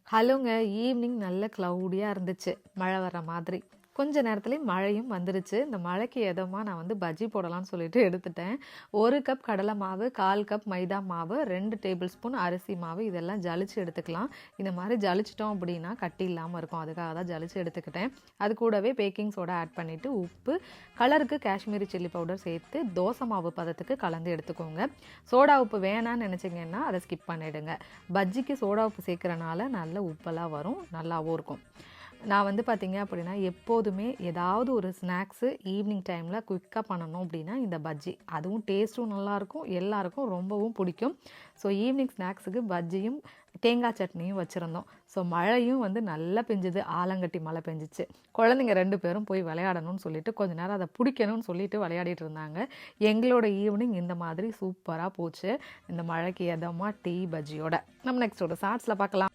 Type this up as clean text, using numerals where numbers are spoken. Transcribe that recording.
ஹலோங்க. Evening நல்ல க்ளவுடியாக இருந்துச்சு. மழை வர்ற மாதிரி. கொஞ்ச நேரத்துலேயே மழையும் வந்துருச்சு. இந்த மழைக்கு எதமா நான் பஜ்ஜி போடலான்னு சொல்லிட்டு எடுத்துட்டேன். 1 கப் கடலை மாவு, 1/4 கப் மைதா மாவு, 2 டேபிள் ஸ்பூன் அரிசி மாவு இதெல்லாம் ஜலிச்சு எடுத்துக்கலாம். இந்த மாதிரி ஜலிச்சிட்டோம் அப்படின்னா கட்டி இல்லாமல் இருக்கும். அதுக்காக தான் ஜலிச்சு எடுத்துக்கிட்டேன். அது கூடவே பேக்கிங் சோடா ஆட் பண்ணிவிட்டு உப்பு, கலருக்கு காஷ்மீரி சில்லி பவுடர் சேர்த்து தோசை மாவு பதத்துக்கு கலந்து எடுத்துக்கோங்க. சோடா உப்பு வேணான்னு நினச்சிங்கன்னா அதை ஸ்கிப் பண்ணிவிடுங்க. பஜ்ஜிக்கு சோடா உப்பு சேர்க்குறனால நல்ல உப்பெல்லாம் வரும், நல்லாவும் இருக்கும். நான் பார்த்தீங்க அப்படின்னா எப்போதுமே ஏதாவது ஒரு ஸ்நாக்ஸு ஈவினிங் டைமில் குயிக்காக பண்ணணும் அப்படின்னா இந்த பஜ்ஜி, அதுவும் டேஸ்ட்டும் நல்லாயிருக்கும், எல்லாருக்கும் ரொம்பவும் பிடிக்கும். ஸோ ஈவினிங் ஸ்நாக்ஸுக்கு பஜ்ஜியும் தேங்காய் சட்னியும் வச்சுருந்தோம். ஸோ மழையும் நல்லா பெஞ்சுது, ஆலங்கட்டி மழை பெஞ்சிச்சு. குழந்தைங்க 2 பேரும் போய் விளையாடணும்னு சொல்லிட்டு கொஞ்ச நேரம் அதை பிடிக்கணும்னு சொல்லிட்டு விளையாடிட்டு இருந்தாங்க. எங்களோட ஈவினிங் இந்த மாதிரி சூப்பராக போச்சு. இந்த மழைக்கு எதமாக டீ பஜ்ஜியோட. நம்ம நெக்ஸ்ட் ஒரு ஷார்ட்ஸில் பார்க்கலாம்.